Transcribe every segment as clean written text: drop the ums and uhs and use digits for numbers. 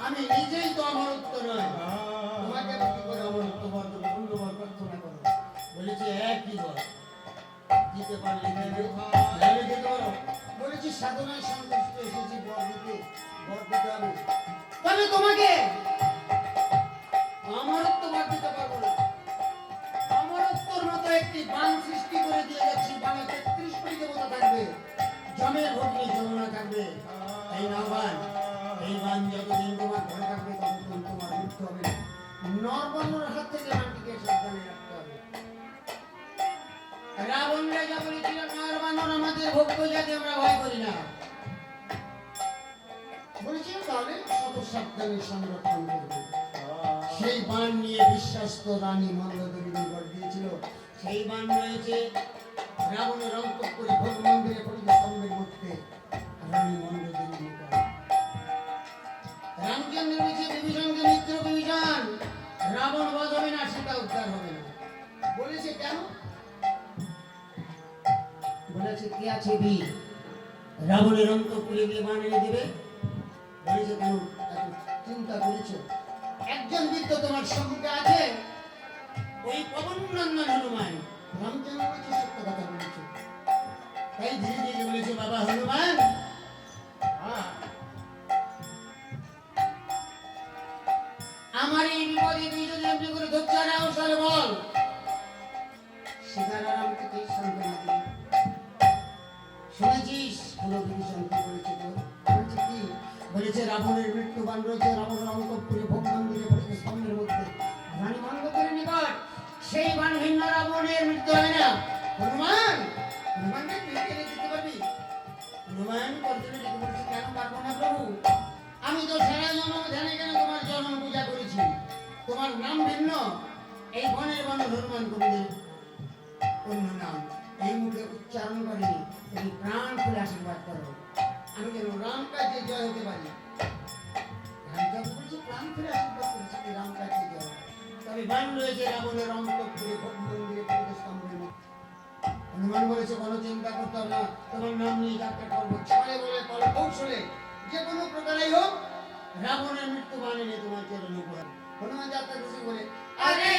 আমি নিজেই তো অমরত্ব নয়, তোমাকে কি করে অমরত্ব বর দেবো? পুণ্যবর প্রার্থনা করো। বলেছে একই বল, দিতে পারলে দিতে পারো। বলেছি সাধনায় সন্তুষ্ট এসেছি বর দিতে হবে, তবে তোমাকে অমরত্ব বর দিতে পারবো না। অমরত্বর মতো একটি বান সৃষ্টি করে দিয়ে যাচ্ছি, বানে 33 কোটি দেবতা থাকবে, জমের ভগ্নি যমুনা থাকবে। এই নাও বান, এই বান যতদিন তোমার ঘরে থাকবে ততদিন তোমার মৃত্যু হবে না। নরবর্ণর হাত থেকে বানটিকে সাবধানে রাখতে হবে। রাবণ রাজা বলেছিল নরবর্ণর আমাদের ভক্ত জাতি, আমরা ভয় করি না। বলেছিল তাহলে শত সাবধানে সংরক্ষণ করবে। সেই বান নিয়ে বিশ্বাস্ত রানী মন্দোদরী নিকট দিয়েছিল। সেই বান রয়েছে রাবণের অন্তঃপুরে ভোগ মন্দিরে পরিস্তম্ভের মধ্যে রানী মন্দোদরী নিকট। রামচন্দ্র বলেছে বিভীষণকে মিত্র বিভীষণ, রাবণ বধ হবে না, সীতা উদ্ধার হবে না। বলেছে কেন? বলেছে কি আছে বীর, রাবণের অন্তঃপুরে গিয়ে বান এনে দেবে। বলেছে কেন এত চিন্তা করেছ? একজন বৃদ্ধ তোমার সম্মুখে আছে, ওই পবননন্দন হনুমান। রামচন্দ্র বলেছে সত্য কথা বলেছে। তাই ধীরে ধীরে বলেছে বাবা হনুমান, আমার এই বিপদে তুই যদি এমনি করে ধৈর্য নাও তাহলে বল। সীতারাম থেকে সান্ত্বনা দিল। শুনেছিস হলো বিভীষণ কি বলেছে? বলেছে কি? বলেছে রাবণের মৃত্যু বান রয়েছে রাবণের অন্তঃপুরে ভোগ মন্দিরে পরিস্তম্ভের মধ্যে রানী মন্দোদরীর নিকট। সেই বান ভিন্ন রাবণের মৃত্যু হয় না। হনুমান, হনুমানকে তুই কে দিতে পারবি? হনুমান অর্জুনের দিকে বলেছে কেন পারবো না প্রভু? আমি তো সারা জন্ম ধ্যানে কেন তোমার জন্ম পূজা করেছি, তোমার নাম ভিন্ন। এই বনের বন হনুমান কবিদের অন্য নাম, এই মুখে উচ্চারণ করিনি। তুমি প্রাণ খুলে আশীর্বাদ করো, আমি যেন রাম কাজে জয় হতে পারি। রামচন্দ্র বলছে প্রাণ খুলে আশীর্বাদ করেছি রাম কাজে জয়। তবে বান রয়েছে রাবণের অন্তঃপুরে ভোগ মন্দিরে পরিস্তম্ভের মধ্যে। হনুমান বলেছে কোনো চিন্তা করতে হবে না, তোমার নাম নিয়ে যাত্রা করবো। ছলে বলে কল কৌশলে যে কোনো প্রকারেই হোক রাবণের মৃত্যু বান এনে তোমার চরণে উপহার। হনুমান যাত্রা খুশি বলে আরে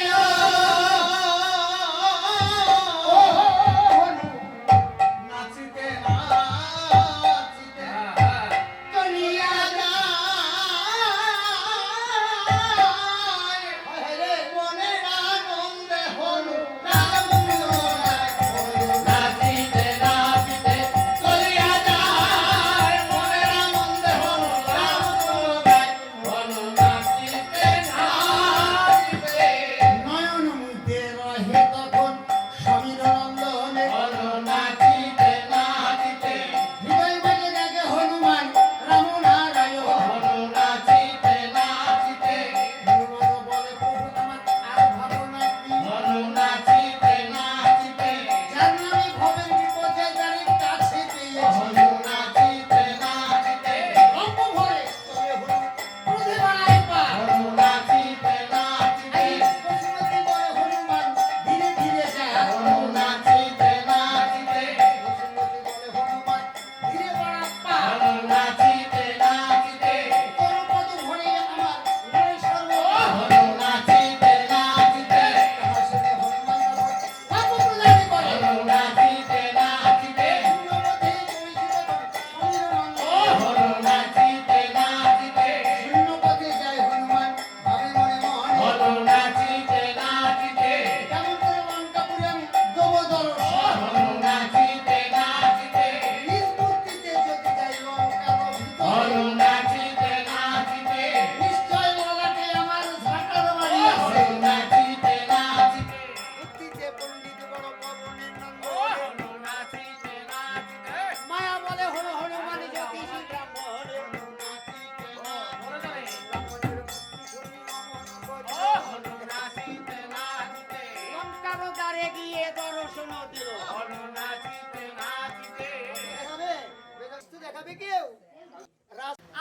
কেউ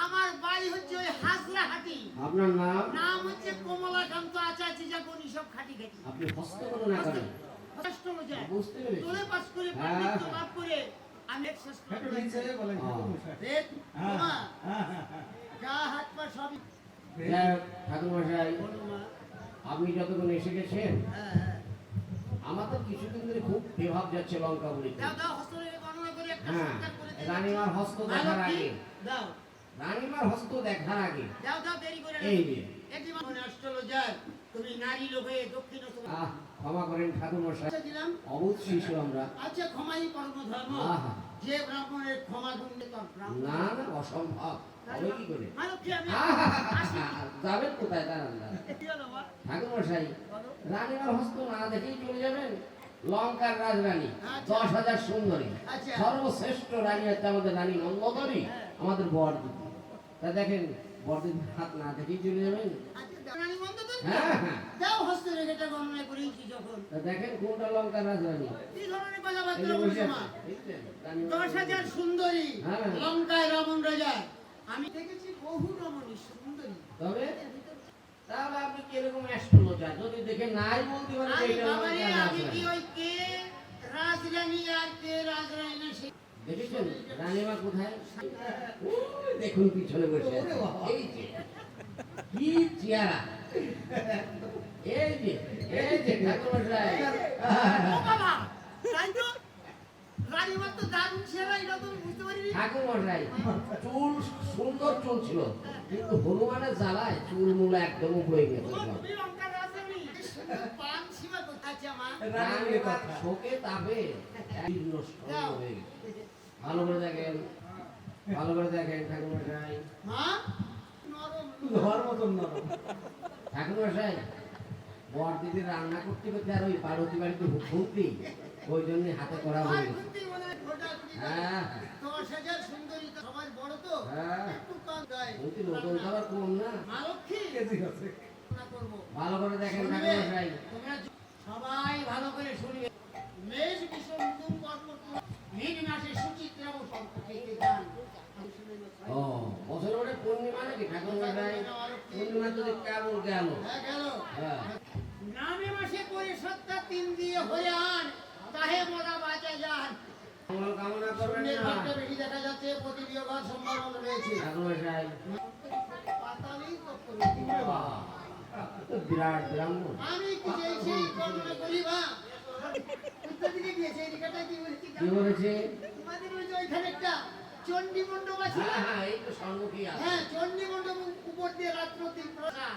আমার বাড়ি হচ্ছে ওই হাজরাহাটি। আপনার নাম? নাম হচ্ছে কমলাকান্ত আচার্য, যা বনি সব খাটি খাটি। আপনি হস্তগণনা করেন? অ্যাস্ট্রোলজার। বুঝতে পেরেছি। তোলে পাস করে হ্যাঁ, পণ্ডিত্য হ্যাঁ। লাভ করে আমি এক শেষ একটু নিচে বলেন রেট তোমা হ্যাঁ, হ্যাঁ, হ্যাঁ। গা হাত পা সবই যাই হোক, ঠাকুরমশাই, বলো মা। আপনি যতক্ষণ এসে গেছেন, হ্যাঁ, হ্যাঁ। আমার তো কিছুদিন ধরে খুব বেভাব যাচ্ছে লঙ্কাপুরিতে। দাও দাও হস্তরেখা গণনা করে একটা হ্যাঁ, সৎকার করে দিই। রানীমার হস্ত ভালো দেখার কি? আগে, দাও রানীমার হস্ত দেখার আগে, দাও দাও দেরি করে এই যে। এটি মানে অ্যাস্ট্রোলজার, তুমি নারী লোক হয়ে দক্ষিণ ক্ষমা করেন ঠাকুরমশাই, দিলাম। অবুধ শিশু আমরা। আচ্ছা, ক্ষমাই পরম ধর্ম। আহা। যে ব্রাহ্মণের ক্ষমা গুণে তার ব্রাহ্মণ। না না, অসম্ভব হবে কি করে? ভালো কি আমি আসি। যাবেন কোথায় দাঁড়ান দাঁড়ান। কি হলো মা? ঠাকুরমশাই, বলো। রানীমার হস্ত না দেখেই চলে যাবেন? লঙ্কার রাজরানী, আচ্ছা। 10,000 সুন্দরী, আচ্ছা। সর্বশ্রেষ্ঠ রানী হচ্ছে আমাদের রানী মঙ্গোদরী, হ্যাঁ। আমাদের বরদিদি। তা দেখেন, বরদিদির হাত না দেখেই চলে যাবেন? আচ্ছা, দাও। রানী মন্দ তো? হ্যাঁ হ্যাঁ। দাও হস্তরেখাটা গণনা করেছি যখন। তা দেখেন কোনটা লঙ্কার রাজরানী। কি ধরনের এই কথাবার্তা যে বসে বলছো আছে, মা? দেখছেন? রানী 10,000 সুন্দরী, হ্যাঁ। লঙ্কায় রাবণ রাজা। আমি দেখেছি বহু রমণী সুন্দরী। তবে তাহলে আপনি কিরকম অ্যাস্ট্রোলজার? যদি দেখে নাই বলতে পারেন যে আরে এটা বাবা রে, লঙ্কার আমি কি রাজরানী। ওই কে রাজরানী আর কে রাজরানী না সেই দেখেছেন রানীমা কোথায়? ওই দেখুন পিছনে বসে আছে। এই যে কি চেহারা, এই যে ঠাকুরমশাই। ও বাবা, তাই তো রানীমার তো দারুণ চেহারা, এটা তো আমি বুঝতে পারিনি। ঠাকুরমশাই, চুল সুন্দর চুল ছিল, কিন্তু হনুমানের জ্বালায় চুল মূল একদম উপড়ে গেছে। ও, তুমি লঙ্কার রাজরানী। সুন্দর পান সীমা কোথায় আছে মা? রানীমার শোকে তাপে জীর্ণ শরীর হয়ে গেছে। ভালো করে দেখেন, ভালো করে দেখেন ঠাকুরমশাই। মা নরম লোহার মতন নরম। ঠাকুরমশাই, বরদিদি রান্না করতে করতে আর ওই পার্বতী বাড়িতে ঘুরতি, ওই জন্য হাতে করা হয়ে গেছে। ঘুরতেই মনে হয় ঘোটাঘুটি করে। হ্যাঁ 10,000 সুন্দরী তো সবার বড় তো, হ্যাঁ, একটু কম দেয়। বলছি নতুন খাবার কম না। মা লক্ষ্মী, কেজি আছে। না করবো। ভালো করে দেখেন শুনবে? ঠাকুরমশাই। তোমরা সবাই ভালো করে শুনবে। মেষ বিষম তুম কর্মত মীন মাসে সুচিত্রা বসন্ত থেকে গান। আমি শুনে না। ও, বছর মানে পূর্ণিমা নাকি ঠাকুরমশাই? পূর্ণিমা যদি কেবল গেল। হ্যাঁ, গেল। হ্যাঁ। নামে মাসে করে সত্তা 3 দিয়ে হয়ে আন, তাহে মোরা বাজা যান। মঙ্গল কামনা করবেন শূন্যের না ভাগ্যে বেশি দেখা যাচ্ছে, প্রতি বিয়োগের সম্ভাবনা রয়েছে। ঠাকুরমশাই। পাতালেই তত্ত্ব রয়েছে। বাহ, তো বিরাট ব্রাহ্মণ। আমি কি চাইছি গণনা করি বা উত্তর দিকে গিয়েছে এই রেখাটা কি বলেছি কি বলেছে? তোমাদের ওই যে ওইখানে একটা চণ্ডী মণ্ডপ আছে হ্যাঁ হ্যাঁ, এই তো সম্মুখী আছে। হ্যাঁ চণ্ডী মণ্ডপ উপর দিয়ে রাত্র 3 প্রসা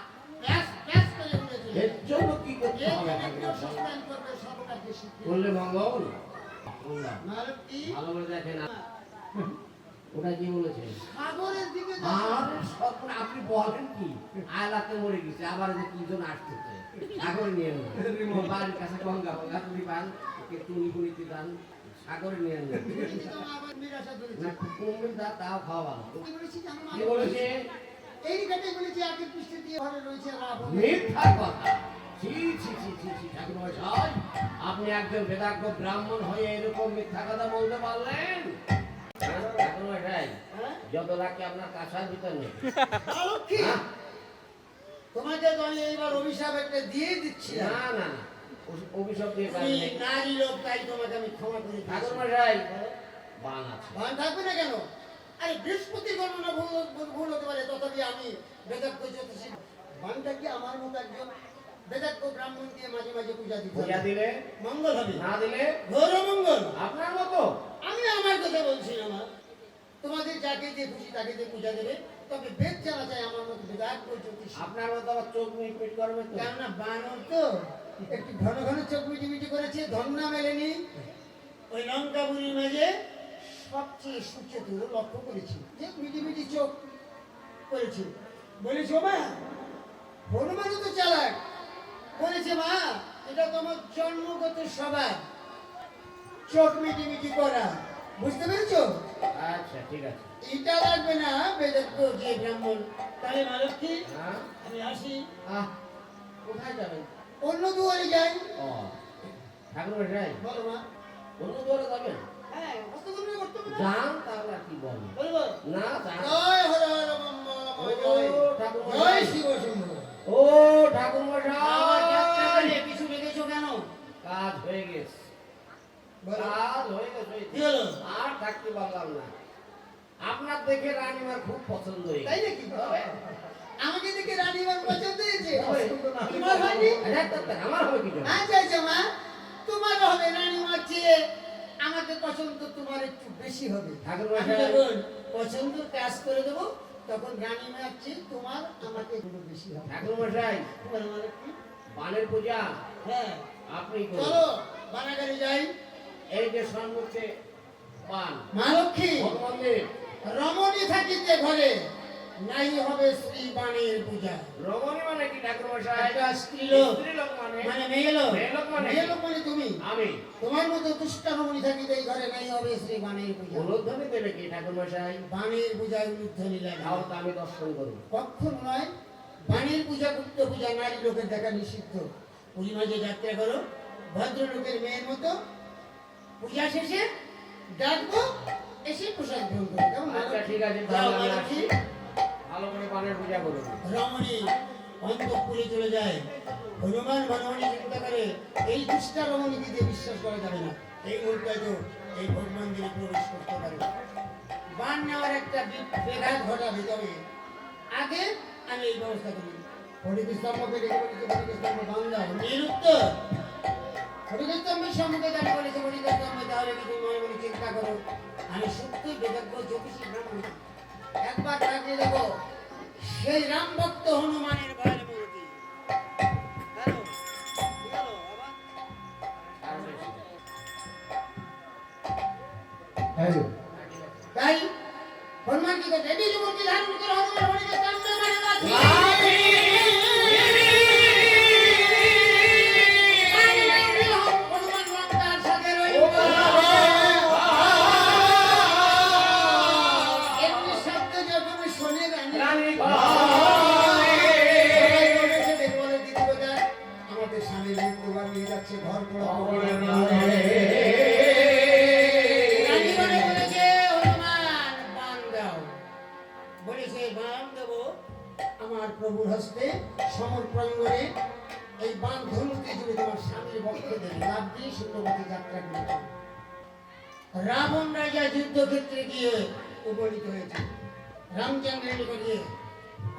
ব্যাস ব্যাস করে উঠেছে এর জন্য কি করতে হবে এখানে কেউ ঠাকুরমশাই? সন্তান করবে সব কাজে শিখবে করলে মঙ্গল। শুনলাম। নাহলে কি ভালো করে দেখেন। ওটা কি বলেছে? সাগরের দিকে আর স্বপ্ন আপনি বলেন কি? আয়লাতে মরে গেছে, আবার যে দুজন আসতেছে, সাগরে নিয়ে নেন। বাড়ির কাছে গঙ্গা গঙ্গা তুমি পান, একটু নিগুড়িতে দান, সাগরে নিয়ে নেন। কিন্তু তো আবার নিরাশা ধরেছে না কুমির দা তাও খাওয়া ভালো। কি বলেছি জানো মা? কি বলেছে? এই রেখাটাই বলেছি আগের পৃষ্ঠে দিয়ে ঘরে রয়েছে রাবণ মিথ্যা কথা। ছি ছি ছি ছি ছি ঠাকুরমশাই, আপনি একজন বেদাজ্ঞ ব্রাহ্মণ হয়ে এরকম মিথ্যা কথা বলতে পারলেন? ঠাকুরমশাই, হ্যাঁ যত রাখি আপনার কাছার ভিতর নেই। লক্ষ্মী হ্যাঁ? তোমাকে তো আমি এইবার অভিশাপ একটা দিয়ে দিচ্ছি না না না, অভিশাপ দিয়ে কাজ তুমি নেই। নারী লোক, তাই তোমাকে আমি ক্ষমা করে দিচ্ছি ঠাকুরমশাই, বান আছে। ভান থাকবে না কেন? আরে বৃহস্পতি গণনা ভুল হতে পারে, তথাপি আমি বেদাজ্ঞ জ্যোতিষী ভানটা কি আমার মতো একজন বেদাজ্ঞ ব্রাহ্মণ দিয়ে মাঝে মাঝে পূজা দিতে পূজা হবে। দিলে, মঙ্গল হবে না দিলে ঘোর মঙ্গল। আপনার মতো। আমি আমার কথা বলছি না মা, তোমাদের যাকে যে খুশি তাকে যে পূজা দেবে, তবে বেদ জানা চাই আমার মতো বেদাজ্ঞ জ্যোতিষী। আপনার মতো আবার চোখ মিটমিট করবে তো। কেননা বানর তো একটু ঘন ঘন চোখ মিটিমিটি করেছে, ধন্না মেলেনি। ওই লঙ্কা বুড়ির মাঝে সবচেয়ে সুচেতু লক্ষ্য করেছি যে মিটিমিটি চোখ করেছে। বলেছে মা হনুমানও তো চালাক, বলেছে মা এটা তোমার জন্মগত স্বভাব, চোখ মিটিমিটি করা, বুঝতে পেরেছো? আচ্ছা ঠিক আছে। এটা লাগবে না বেদাজ্ঞ যে ব্রাহ্মণ। তাহলে মালক্ষী হ্যাঁ? আমি আসি, আহ, কোথায় যাবেন? অন্য দুয়ারে যাই। ও, ঠাকুরমশাই, বলো মা। অন্য দৌড়ে যাবেন? হ্যাঁ হস্তগণনা করতে যান তাহলে আর কি বল বলবো না যান। জয় হর হর মম ও জয় ঠাকুর জয় মশাই, শিব শম্ভু। ও ঠাকুর আবার যাত্রা মশাই, করে কিছু রেখেছো কেন? কাজ হয়ে গেছে, বলো। কাজ হয়ে গেছে। কি হলো? আর থাকতে পারলাম না। আপনার দেখে রানীমার খুব পছন্দ হয়ে তাই গেছে। নাকি? আমাকে দেখে রানীমার পছন্দ হয়েছে? পছন্দ না। তোমার হয়নি? আমার হবে কি জন্য? আচ্ছা আচ্ছা মা, তোমার হবে রানীমার চেয়ে আমাকে পছন্দ তোমার একটু বেশি হবে। ঠাকুর আমি মশাই, যখন পছন্দ কাজ করে দেবো তখন রানীমার চেয়ে তোমার আমাকে একটু বেশি হবে। ঠাকুর মশাই, তোমার আমার কি? বানের পূজা হ্যাঁ, আপনি করুন। চলো বানাগাড়ি যাই। এই যে সম্মুখে পান মা লক্ষ্মী, ভগবানের রমণী থাকিতে ঘরে নাই হবে শ্রী বাণীর পূজা। রমণী মানে কি ঠাকুর মশাই? একটা স্ত্রীলোক, স্ত্রীলোক মানে মানে মেয়ে লোক। মেয়েলোক মানে? মেয়ে লোক মানে তুমি। আমি। তোমার মতো দুষ্ট রমণী থাকিতে এই ঘরে নাই হবে শ্রী বাণীর পূজা। উলুধ্বনি দেবে কি ঠাকুর মশাই? বাণীর পূজায় উলুধ্বনি লাগে। তাও তো আমি দর্শন করব। কখন নয়, বাণীর পূজা গুপ্ত পূজা নারী লোকের দেখা নিষিদ্ধ। পুরী মাঝে যাত্রা করো ভদ্রলোকের মেয়ের মতো, পূজা শেষে ডাকবো, এসে প্রসাদ গ্রহণ করো। কেমন? আচ্ছা ঠিক আছে, যাও, তাহলে আমি মা আসি। লক্ষ্মী। ভালো করে বানের পূজা করুন। রমণী অন্তঃপুরে চলে যায়। হনুমান বনমালী চিন্তা করে এই দুষ্টা রমণীকে দিয়ে বিশ্বাস করা যাবে না, এই মুহূর্তে তো এই ভোগ মন্দিরে প্রবেশ করতে পারে। বান নেওয়ার একটা বেঘাত ঘটাবে, তবে আগে আমি এই ব্যবস্থা করি। ফটিকস্তম্ভকে ডেকে বলেছে, ফটিকস্তম্ভ বান দাও। নিরুত্তর। ফটিকস্তম্ভের সম্মুখে দাঁড়িয়ে বলেছে, ফটিকস্তম্ভ তাহলে কি তুমি মনে মনে চিন্তা করো, আমি সত্যই বেদজ্ঞ জ্যোতিষী ব্রাহ্মণ। একবার তাকিয়ে দেখো, সেই রাম ভক্ত হনুমানের ভয়ের মূর্তি। গেল, গেল, আবার? তাই হনুমান কি করছে? এই যে মূর্তি ধারণ করে হনুমান হরিকে কান্দে মারে লাথি। হনুমান লঙ্কার সাথে রইল। এমনি শব্দ যখন শোনে রানী, রানী আমাদের স্বামীর মৃত্যুবান নিয়ে যাচ্ছে, ঘর পোড়া ভগবানের হবে। নামে। রানী বলে বলেছে, হনুমান বাণ দাও। বলেছে বাণ দেবো আমার প্রভুর হস্তে, সমর প্রাঙ্গণে এই বাণ ধনুতে জুড়ে তোমার স্বামীর বক্ষে দেবে। লাভ দিয়ে শূন্যপথে যাত্রা করেছে। রাবণ রাজা যুদ্ধক্ষেত্রে গিয়ে উপনীত হয়েছে। রামচন্দ্রের নিকটে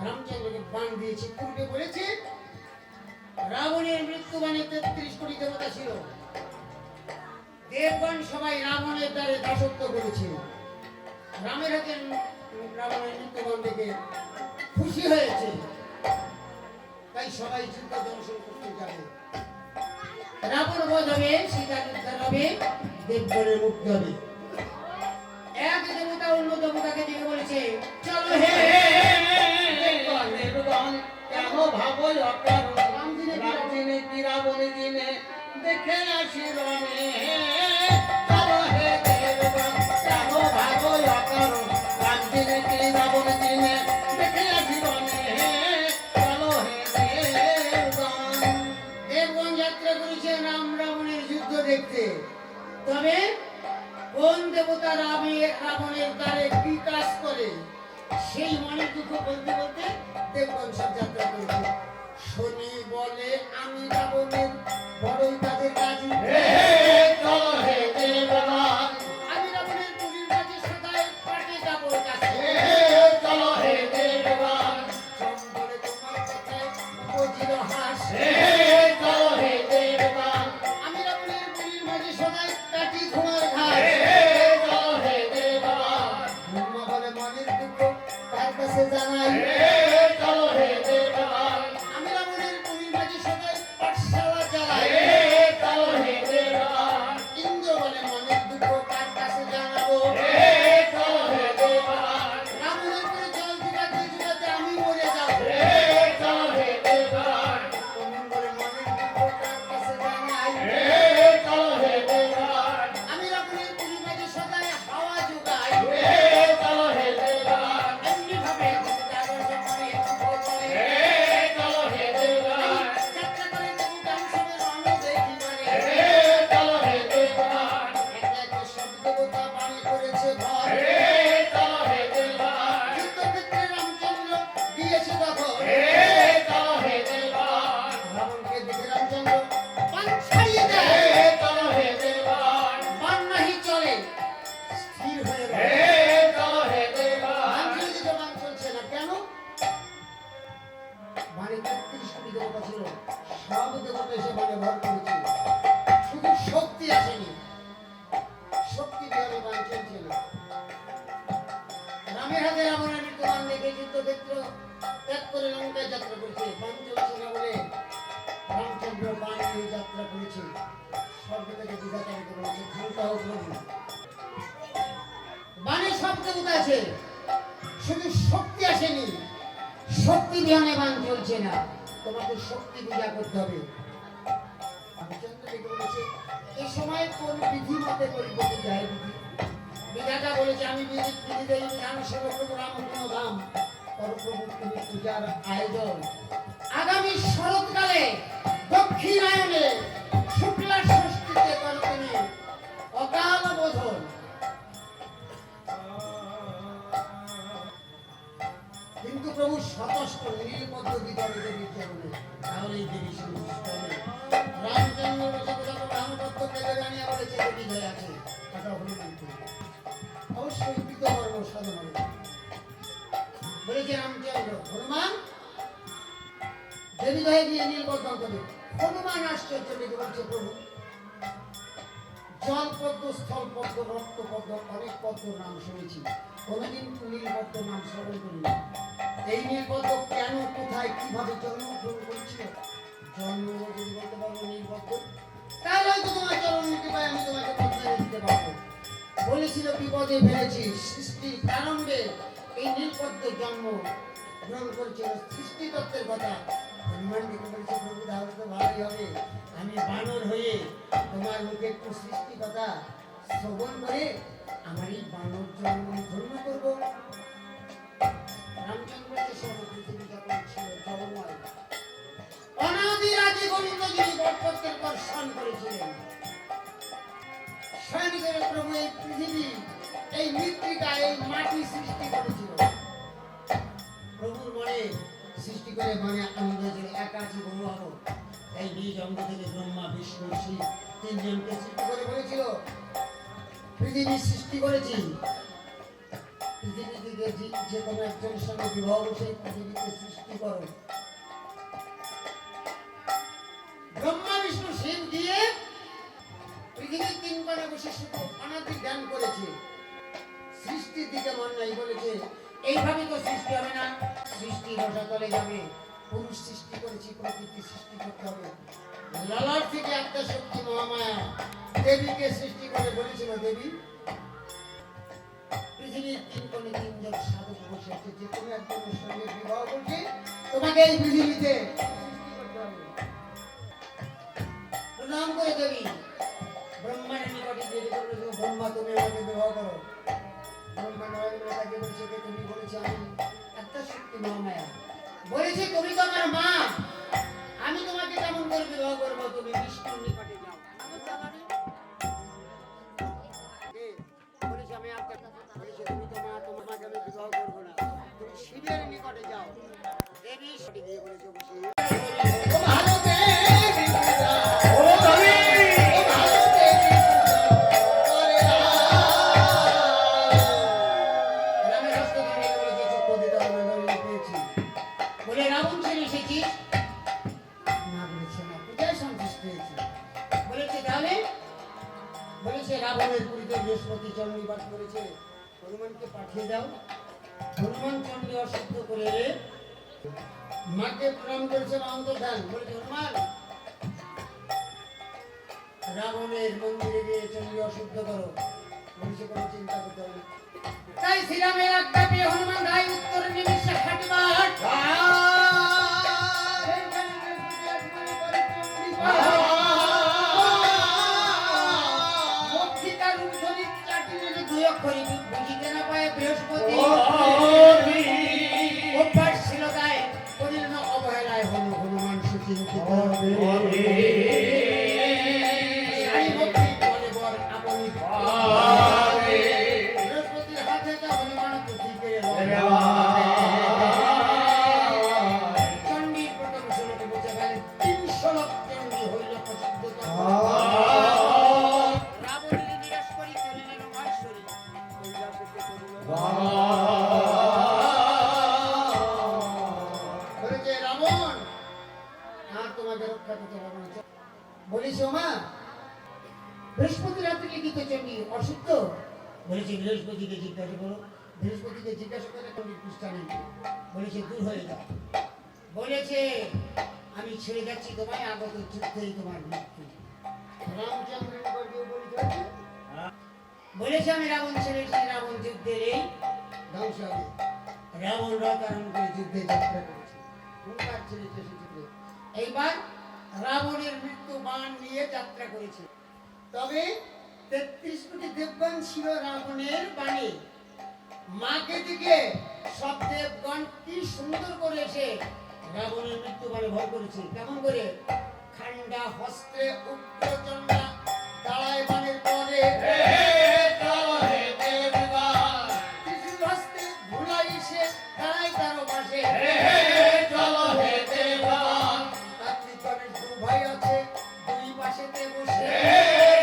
রামচন্দ্রকে বাণ দিয়েছে। পূর্বে বলেছে রাবণের মৃত্যুবাণে 33 কোটি দেবতা ছিল। দেবগণ সবাই রাবণের দ্বারে দাসত্ব করেছিল। রামের হাতে রাবণের মৃত্যুবাণ দেখে খুশি হয়েছে, তাই সবাই যুদ্ধ দর্শন করতে যাবে। রাবণ বধ হবে, সীতা উদ্ধার হবে, দেবগণের মুক্তি হবে। এক দেবতা অন্য দেবতাকে দেখে বলেছে, চলো হে দেবগণ। দেবগণ কেন ভাবো অকারণ? রামদিনে কি রাবণে দিনে দেখে আসি রণে। চলো হে দেবগণ কেন ভাবো অকারণ? রামদিনে কি রাবণে দিনে দেখে আসি রণে। চলো হে দেবগণ। দেবগণ যাত্রা করেছে রাম রাবণের যুদ্ধ দেখতে। তবে কোন দেবতা রাবণের দ্বারে কি কাজ করে সেই মনের দুঃখ বলতে বলতে দেবগণ সব যাত্রা করেছে। শনি বলে আমি রাবণের বড়ই কাজের কাজী। চলো হে দেবগণ। আমি রাবণের পুরীর কাজে সদাই পাটে যাবো কাছে। চলো হে দেবগণ। চন্দনে তোমার কথায় বজির হাস। চলো হে দেবগণ। আমি রাবণের পুরীর মাঝে সদাই কাটি ঘোড়ার ঘাস। চলো হে দেবগণ। ব্রহ্মা বলে মনের দুঃখ তার কাছে জানাই। চলো হে দেবগণ। আমি রাবণের পুরীর মাঝে সদাই পাট রামচন্দ্র বান ছাড়িয়ে হে দেয়। চলো হে দেবান বান নাহি চলে, স্থির হয়ে হে গেল। চলো হে দেবান বান ছেড়ে দিতে বান চলছে না কেন? বানে 33 কোটি দেবতা ছিল, সব দেবতা এসে বানে ভর করেছিল, শুধু শক্তি আসেনি, শক্তি বিহারে বান চলছে না। রামের হাতে রাবণের মৃত্যু বান দেখে যুদ্ধক্ষেত্র ত্যাগ করে লঙ্কায় যাত্রা করেছে। বান চলছে না বলে রামচন্দ্র বান নিয়ে যাত্রা করেছে। স্বর্গ থেকে বিদাতারিত করেছে, ঘন্টা হোক প্রভু। বানে সব দেবতা আছে, শুধু শক্তি আসেনি, শক্তি বিহানে বান চলছে না, তোমাকে শক্তি পূজা করতে হবে। রামচন্দ্র দেখে বলেছে এই সময় কোন বিধি মতে করিব পূজায় বিধি। বিধাতা বলেছে আমি বিধি দেই বিধান সেব প্রভু রামকৃষ্ণ ধাম পরপ্রভু তুমি পূজার আয়োজন। আগামী শরৎকালে দক্ষিণায়নে শুক্লা ষষ্ঠীতে করো তুমি অকাল বোধন। কিন্তু প্রভু সতস্ক নীলপদ্ম বিতরে দেবীর চরণে, তাহলেই দেবী সন্তুষ্ট হবে। রামচন্দ্র বসে কোথাও রামতত্ত্ব পেলে জানিয়ে বলেছে দেবী হয়ে আছে, কথা হলো কিন্তু অবশ্যই কৃতকর্ম সাধন হবে। বলেছে রামচন্দ্র হনুমান দেবী হয়ে গিয়ে নীলপদ্ম দেবে। হনুমান আশ্চর্য দেখে বলছে প্রভু জল পদ্ম স্থল পদ্ম রক্ত পদ্ম অনেক পদ্ম নাম শুনেছি, কোনদিন নীলপদ্ম নাম শ্রবণ করিনি। এই নীলপদ্ম কেন কোথায় কিভাবে জন্মগ্রহণ করেছিল? জন্ম যদি বলতে পারবো নীলপদ্ম, তাহলে হয়তো তোমার চরণ নিতে পাই, আমি তোমাকে পদ্মা দিতে পারবো। বলেছিল বিপদে ফেলেছি, সৃষ্টির প্রারম্ভে এই নীলপদ্ম জন্ম গ্রহণ করেছিল সৃষ্টি তত্ত্বের কথা। হনুমান দেখে বলেছে প্রভু তাহলে তো ভালোই হবে, আমি বানর হয়ে তোমার মুখে একটু সৃষ্টি কথা শ্রবণ করে আমার এই বানর জন্ম ধন্য করবো। রামচন্দ্রকে সর্বপৃথিবী যখন ছিল জগন্ময়, অনাদি আদি গোবিন্দ যিনি বটপত্রের পর স্নান করেছিলেন, স্নান করে প্রভু এই পৃথিবী এই মৃত্তিকা এই মাটি সৃষ্টি করেছিল। প্রভুর মনে সৃষ্টি করে মনে আনন্দ হয়েছিল একাশি বহু এই নিজ অঙ্গ থেকে ব্রহ্মা বিষ্ণু শিব তিনজনকে সৃষ্টি করে বলেছিল পৃথিবী সৃষ্টি করেছি, পৃথিবী থেকে যে কোনো একজনের সঙ্গে বিবাহ বসে পৃথিবীকে সৃষ্টি করো। ব্রহ্মা বিষ্ণু শিব গিয়ে পৃথিবীর তিন কোণে বসে শুধু অনাদি জ্ঞান করেছে, সৃষ্টির দিকে মন নাই। বলেছে এইভাবে তো সৃষ্টি হবে না, সৃষ্টি রসাতলে যাবে, পুরুষ সৃষ্টি করেছি প্রকৃতি সৃষ্টি করতে হবে। লালার থেকে একটা শক্তি মহামায়া দেবীকে সৃষ্টি করে বলেছিল দেবী পৃথিবীর তিন কোণে তিনজন সাধক বসে আছে, যে কোনো একজনের সঙ্গে বিবাহ করছে তোমাকে এই পৃথিবীতে সৃষ্টি করতে হবে। প্রণাম করে দেবী ব্রহ্মার নিকটে দেবী বলেছিল ব্রহ্মা তুমি আমাকে বিবাহ করো। ব্রহ্মা নয় তাকে বলেছে যে তুমি বলেছে আমি একটা শক্তি মহামায়া, বলেছে তুমি তো আমার মা, আমি তোমাকে কেমন করে বিবাহ করবো? তুমি বিষ্ণুর নিকটে যাও। বলেছে আমি আপনার বলেছে তুমি তো মা, তোমাকে আমি বিবাহ করবো না, তুমি শিবের নিকটে যাও। দেবী সঠিক দিয়ে বলেছে ও ভালো দেবী ও দেবী ও ভালো দেবী করে রামের হস্ত ধরে বলেছে চক্র দিতে হবে না, পেয়েছি বলে রাবণ ছেড়ে এসেছিস না? বলেছে না, পূজায় সন্তুষ্ট হয়েছি। বলেছে তাহলে? বলেছে রাবণের পুরীতে বৃহস্পতি চন্ডী বাস করেছে, হনুমানকে পাঠিয়ে দাও। হনুমান চন্ডী অশুদ্ধ করে মাকে প্রণাম করেছে অন্তর্ধান। বলেছে হনুমান রাবণের মন্দিরে গিয়ে চন্ডী অশুদ্ধ করো। বলেছে কোনো চিন্তা করতে হবে না। তাই শ্রীরামের আজ্ঞা পেয়ে হনুমান রায় উত্তর নিমিষে হাঁটবার বৃহস্পতি অভ্যাস ছিল তাই করিল না অবহেলায় হল হনুমান সুখী বৃহস্পতির হাতে হনুমান পুঁথি পেয়ে বলিস ও মা, বৃহস্পতি রাত্রে লিখিত চণ্ডী অসুস্থ। বলেছে বৃহস্পতিকে জিজ্ঞাসা করো। বৃহস্পতিকে জিজ্ঞাসা করে কোনো পৃষ্ঠা নেই। বলেছে দূর হয়ে যাও। বলেছে আমি ছেড়ে যাচ্ছি তোমায়, আগত যুদ্ধেই তোমার মৃত্যু। রামচন্দ্র বলেছে আমি রাবণ ছেড়েছি, রাবণ যুদ্ধের এই ধ্বংস হবে। রাবণ রথারণ করে যুদ্ধে যাত্রা করেছে। হুঙ্কার ছেড়েছে সে যুদ্ধে। এইবার রাবণের মৃত্যু বাণ নিয়ে যাত্রা করেছে। তবে ৩৩ কোটি দেবগণ ছিল রাবণের বাণী। মাকে দিকে সব দেবগণ কি সুন্দর করে এসে রাবণের মৃত্যু বাণে ভর করেছে। কেমন করে? খান্ডা হস্তে উগ্রচণ্ডা দাঁড়ায় বাণের পরে, চলো হে দেবগণ, ত্রিশূল হস্তে ভুলাই সে দাঁড়ায় তার পাশে। চলো হে দেবগণ, তার ত্রিকোণের দুভাই আছে দুই পাশেতে বসে।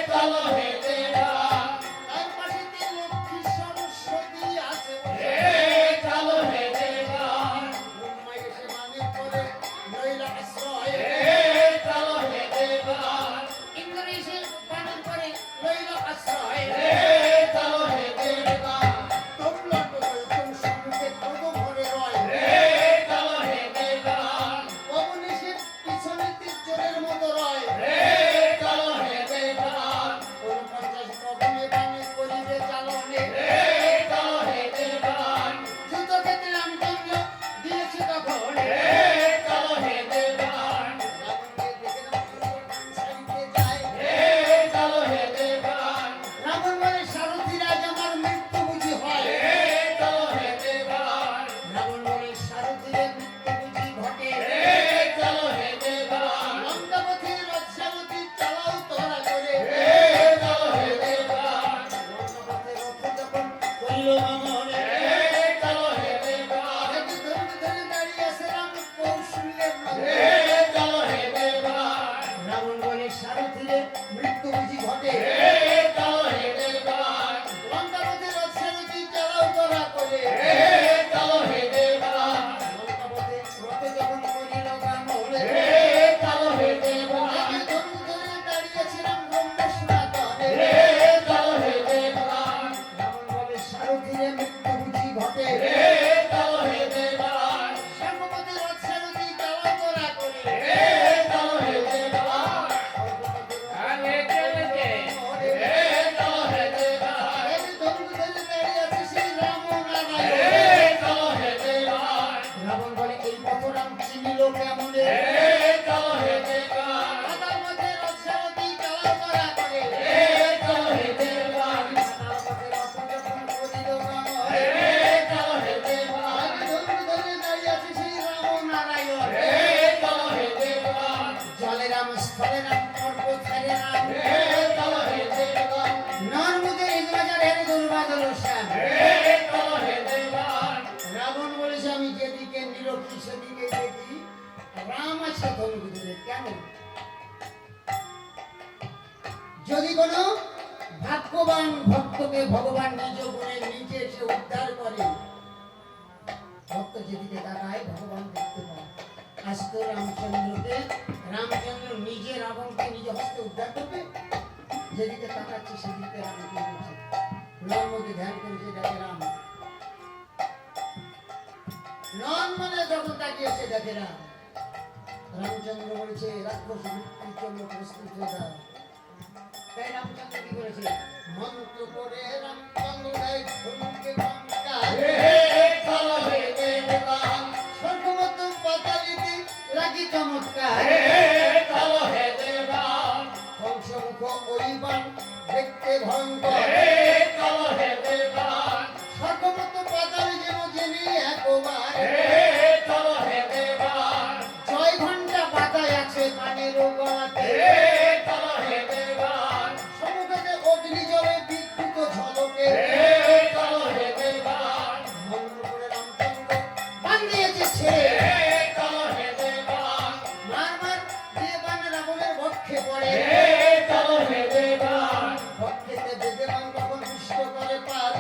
চলো হে দেবগণ, তার পাশেতে লক্ষ্মী সরস্বতী আছে বসে। চলো হে দেবগণ, ব্রহ্মা এসে বাণের পরে লইল আশ্রয়। চলো হে দেবগণ, ইন্দ্র এসে বাণের পরে লইল আশ্রয়। চলো হে দেবগণ, তোমলণ্ড বৈকুণ্ঠ সম্মুখে কত ভরে রয়। চলো হে দেবগণ, পবন এসে পিছনে তীর্জনের মতো রয়। চলো হে দেবগণ, ৪৯ পবনে বাণে করিবে চালনে। চলো হে দেবগণ, যুদ্ধক্ষেত্রে রামচন্দ্র দিয়েছে তখন। চলো হে দেবগণ, রাবণকে দেখে রামচন্দ্র ডান সাইডে যায়। চলো হে দেবগণ, রাবণ বলে সারথি রাজ আমার মৃত্যু বুঝি হয়। চলো হে দেবগণ, রাবণ বলে সারথিরে মৃত্যু বুঝি ঘটে। চলো হে দেবগণ, লঙ্কাপথে রথ সারথি চালাও তোরা করে। চলো হে দেবগণ, লঙ্কাপথে রথ যখন করিল মামনে, চলো হে দেবগণ, একটি ধনুক ধরে দাঁড়িয়ে আছে রাম কৌশল্যের মধ্যে। চলো হে দেবগণ, রাবণ বলে সারথিরে মৃত্যু বুঝি ঘটে। চলো হে দেবগণ, লঙ্কাপথে রথ সারথি চালাও তোরা করে। চলো হে দেবগণ, লঙ্কাপথে রথে যখন করিল মামনে, চলো হে দেবগণ, একটি ধনুক ধরে দাঁড়িয়ে আছে রাম ব্রহ্মসনাতনে। চলো হে দেবগণ, রাবণ বলে সারথিরে মৃত্যু বুঝি ঘটে। চলো হে দেবগণ, সর্বপথে রথ সারথি চালাও তোরা করে। চলো হে দেবগণ, আগে চলেছে, চলো হে দেবগণ, একটি ধনুক ধরে দাঁড়িয়ে আছে সেই রামনারায়ণ। চলো হে দেবগণ, রাবণ বলে এই পথ রাম চিনিল কেমনে। চলো হে দেবগণ, পাতার মধ্যে রথ সারথি চালাও তোরা করে। চলো হে দেবগণ, পাতার পথে রথ যখন করিল মামনে, চলো হে দেবগণ, একটি ধনুক ধরে দাঁড়িয়ে আছে সেই রামনারায়ণ। চলো হে দেবগণ, জলে রাম স্থলে রাম পর্বতে রাম। চলো হে দেবগণ, নর্মদে ইন্দ্রজার হেরে দুর্বাদল শ্যাম। চলো হে দেবগণ, রাবণ বলেছে আমি যেদিকে নিরক্ষী সেদিকে দেখি রাম আছে ধনুক ধরে। কেন? যদি কোনো ভাগ্যবান ভক্তকে ভগবান নিজ গুণে নিজে এসে উদ্ধার করে, ভক্ত যেদিকে তাকায় ভগবান দেখতে পায়। আজ তো রামচন্দ্র নিজে রাবণকে নিজ হস্তে উদ্ধার করবে। যেদিকে তাকাচ্ছে সেদিকে রামকে বলছে। নর্মদে ধ্যান করেছে দেখে রাম। নন মানে যখন তাকিয়েছে দেখে রাম। রামচন্দ্র বলেছে রাক্ষস মৃত্যুর জন্য প্রস্তুত হয়ে দাও। তাই রামচন্দ্র কি করেছে? মন্ত্র করে রামচন্দ্র দেয় ধনুকে টঙ্কার। চলো হে দেবগণ, স্বর্গমত পাতালিতে লাগি চমৎকার। চলো হে দেবগণ, কংসমুখ ওই বাণ দেখতে ভয়ঙ্কর। চলো হে দেবগণ, স্বর্গমত পাতালে যেন জেনে একবার। চলো হে দেবগণ, জয় ঘন্টা বাজায় আছে কানের গলাতে। চলো হে দেবগণ, সমুদ্রে অগ্নি জলে বিদ্যুৎ ঝলকে। চলো হে দেবগণ, মন্ত্র করে রামচন্দ্র বান দিয়েছে ছেড়ে। চলো হে দেবগণ, মারমার দিয়ে বান রাবণের বক্ষে পড়ে। চলো হে দেবগণ, বক্ষেতে বেঁধে বান তখন পুষ্ট করে পার।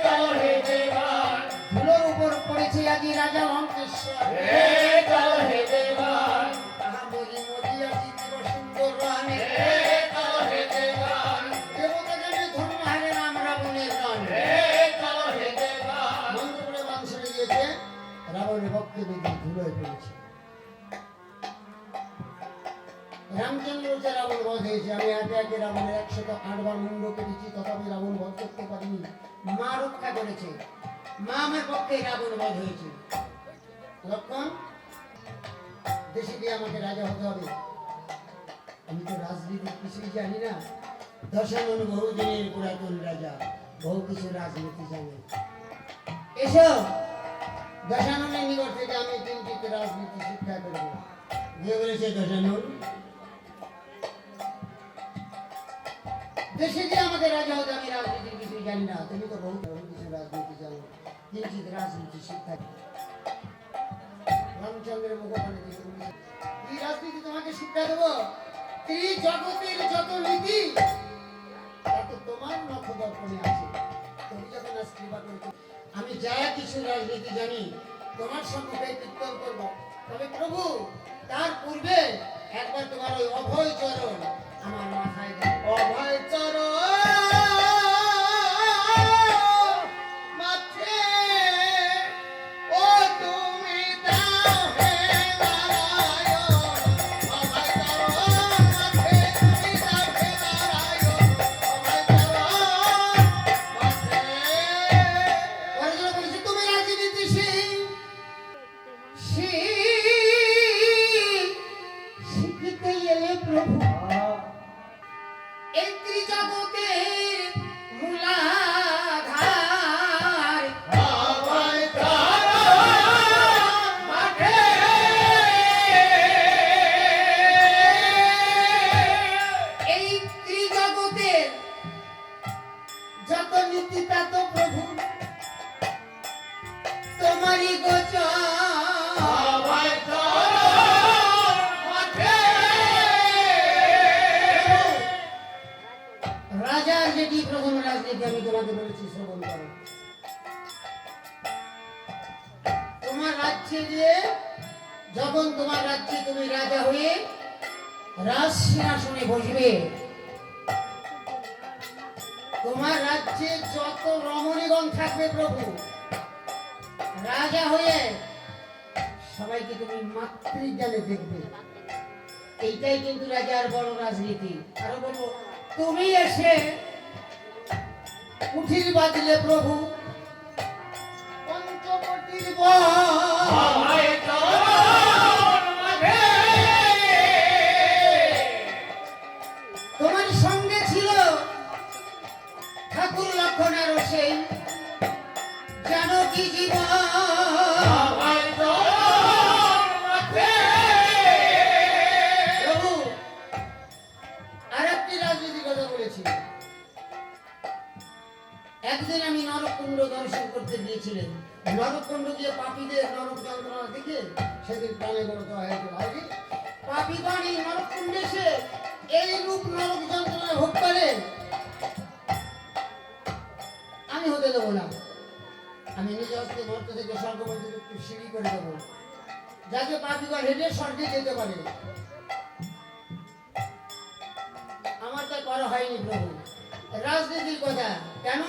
চলো হে দেবগণ, ধুলোর উপর পড়েছে আজি রাজা লঙ্কেশ্বর। চলো হে দেবগণ, তাহা বলি মরিয়া রামচন্দ্র যে রাবণ বধ হয়েছে, আমি একে একে রাবণের 108 বার মুন্ড কেটেছি, তথাপি রাবণ বধ করতে পারিনি। মা রক্ষা করেছে, মা আমার পক্ষে রাবণ বধ হয়েছে। লক্ষণ, দেশে গিয়ে আমাকে রাজা হতে হবে। আমি তো রাজনীতির কিছুই জানি না। দশানন বহুদিনের পুরাতন রাজা, বহু কিছু রাজনীতি জানে। এসো, দশাননের নিকট থেকে আমি কিঞ্চিত রাজনীতি শিক্ষা করবো। যে বলেছে দশানন, দেশে গিয়ে আমাকে রাজা হতে, আমি রাজনীতির কিছুই জানি না। তুমি তো বহু কিছু রাজনীতি জানো, কিঞ্চিত রাজনীতি শিক্ষা। রামচন্দ্রের মুখপানে এই রাজনীতি তোমাকে শিক্ষা দেবো। ত্রিজগতের যত নীতি তা তো তোমার নখদর্পণে আছে। তুমি যখন আজ কৃপা করতে, আমি যা কিছু রাজনীতি জানি তোমার সম্মুখে কীর্তন করব। তবে প্রভু, তার পূর্বে একবার তোমার ওই অভয় চরণ আমার মাথায় দাও। অভয় চরণ মাথে ও তুমি দাও হে নারায়ণ। অভয় চরণ মাথে তুমি দাও হে নারায়ণ। অভয় চরণ মাথে। অর্জুন বলেছে, তুমি রাজনীতি শিখিতে এলে প্রভু, এই ত্রিজগতের মূলাধার। অভয় চরণ মাথে এই ত্রিজগতের যত নীতি তা তো প্রভু তোমারই গোচর। অভয় চরণ মাথে রাজার যেটি প্রথম রাজনীতি আমি তোমাকে বলেছি, শ্রবণ করো। তোমার রাজ্যে গিয়ে, যখন তোমার রাজ্যে তুমি রাজা হয়ে রাজ সিংহাসনে বসবে, তোমার রাজ্যে যত রমণীগণ থাকবে প্রভু, রাজা হয়ে সবাইকে তুমি মাতৃজ্ঞানে দেখবে। এইটাই কিন্তু রাজার বড় রাজনীতি। আরো বলবো, তুমি এসে উঠির বাজলে প্রভু পঞ্চবটির বল। অভয় চরণ মাথে তোমার সঙ্গে ছিল ঠাকুর লক্ষণ আর সেই জানকী জীবন। অভয় চরণ মাথে প্রভু, আর একটি রাজনীতির কথা বলেছি। একদিন আমি নরককুণ্ড দর্শন করতে গিয়েছিলেন। নরককুণ্ড গিয়ে পাপীদের নরক যন্ত্রণা দেখে সেদিন প্রাণে বড় তো হয়েছে। ভাই, পাপীগণ এই নরককুণ্ডে এসে এই রূপ নরক যন্ত্রণা ভোগ করে, আমি হতে দেবো না। আমি নিজে হস্তে মর্ত থেকে স্বর্গ পর্যন্ত একটু সিঁড়ি করে দেবো, যাতে পাপীগণ হেঁটে স্বর্গে যেতে পারে। আমার তা করা হয়নি প্রভু। রাজনীতির কথা কেন?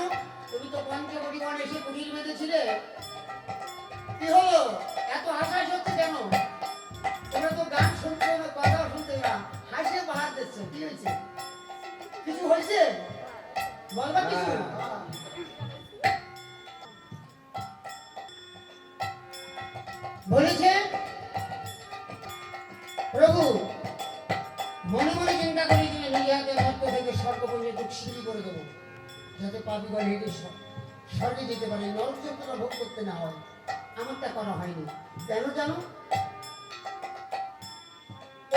তুমি তো পঞ্চবটিগণ এসে কুটির বেঁধেছিলে, কি হলো? এত হাসাহাসি হচ্ছে কেন? তোমরা তো গান শুনতে না, কথাও শুনতে না, হাসে বাহার দিচ্ছ, কি হয়েছে? কিছু হয়েছে? বলবা কিছু? বলেছে প্রভু, মনে মনে চিন্তা করি যে নিজে হাতে মর্ত থেকে স্বর্গ পর্যন্ত সিঁড়ি করে দেবো, যাতে পাপীগণ হেঁটে স্বর্গে যেতে পারে, নরক যন্ত্রণা ভোগ করতে না হয়। আমার তা করা হয়নি। কেন জানো?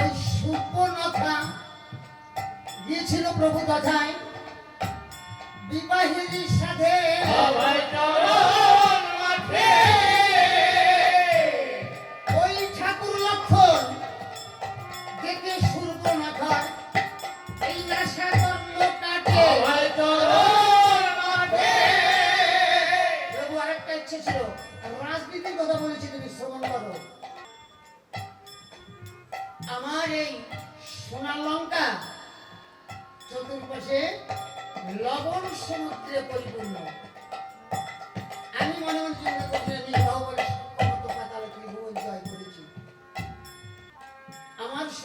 ওই সুবর্ণতা গিয়েছিল প্রভু কথায় বিবাহিনীর সাথে। অভয় চরণ মাথে ওই ঠাকুর লক্ষণ দেখে সুবর্ণতার এই আশা করল কাটে। অভয় চরণ মাথে প্রভু আরেকটা ইচ্ছে ছিল, রাজনীতির কথা বলেছি, তুমি শ্রবণ করো। আমার এই সোনার লঙ্কা চতুর্পাশে লবণ সমুদ্রে পরিপূর্ণ। আমি মনে মনে চিন্তা করছি, আমি ভগবানের সমস্ত পাতাল ত্রিভুবন জয় করেছি। আমার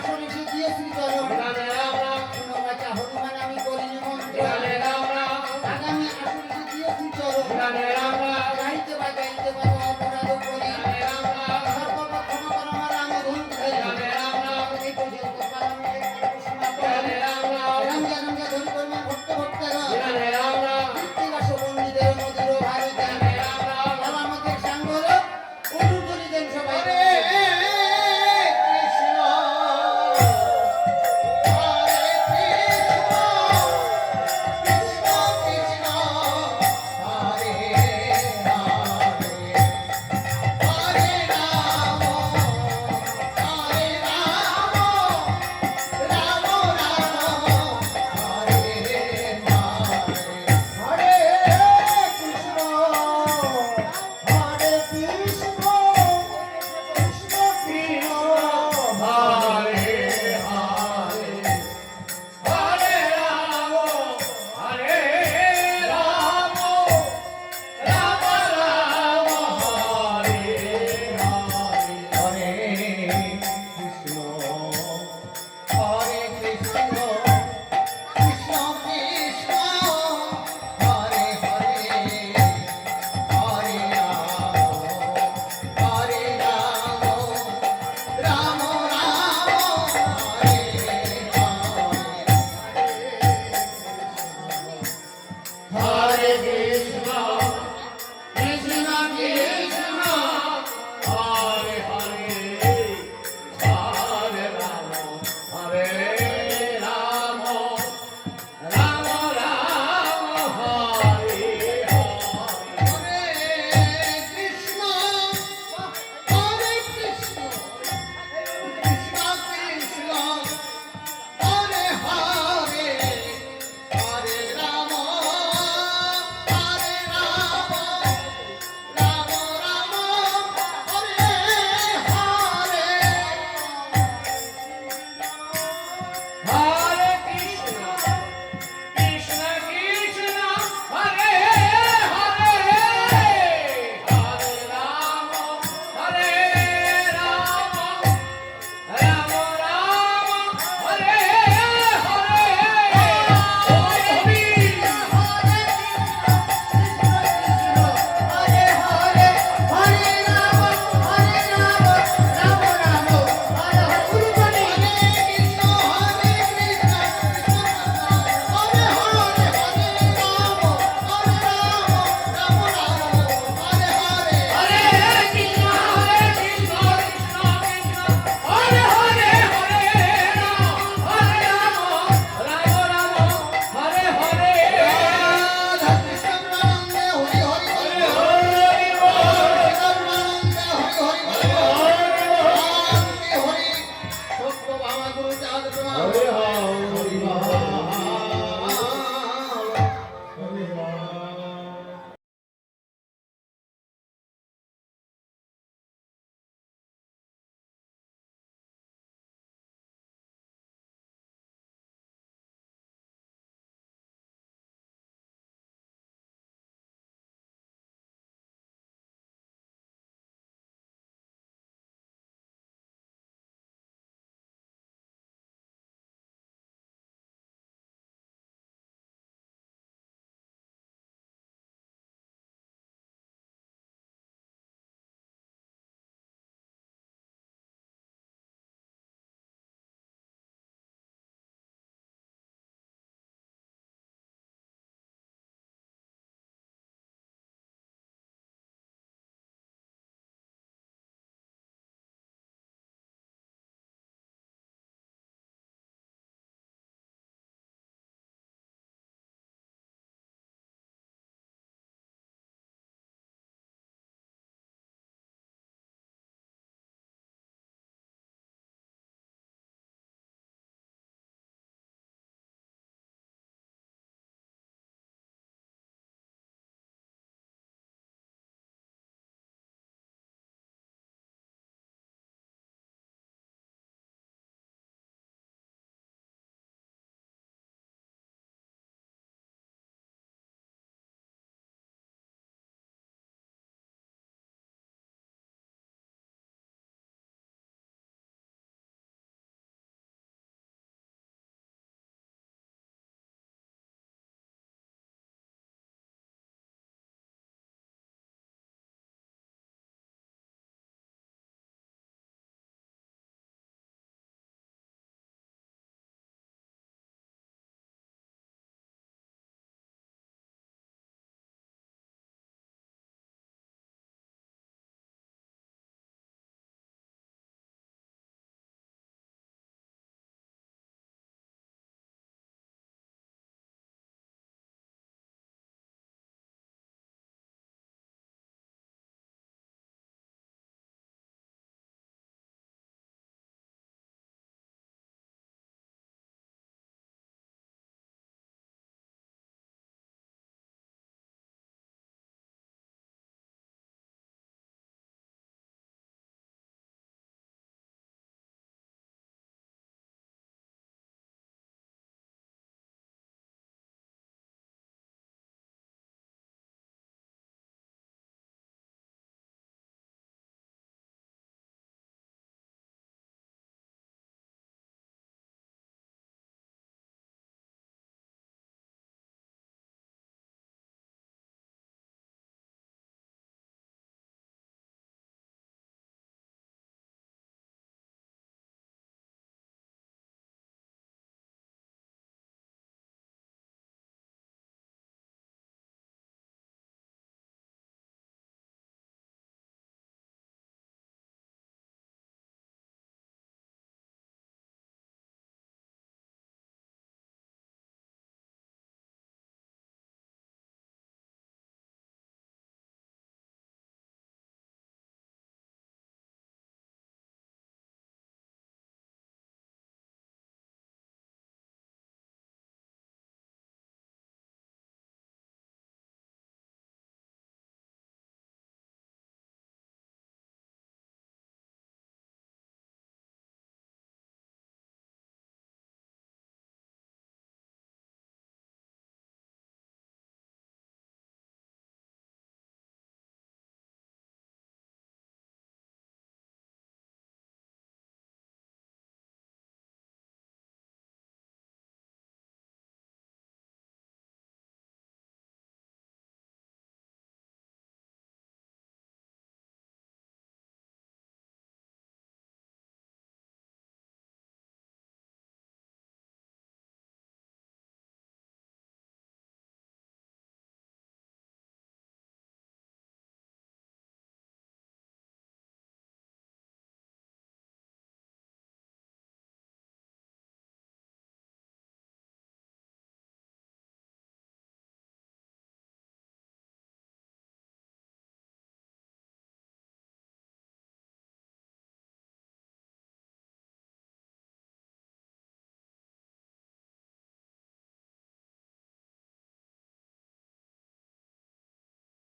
আসলে সে দিয়ে শ্রীচরণ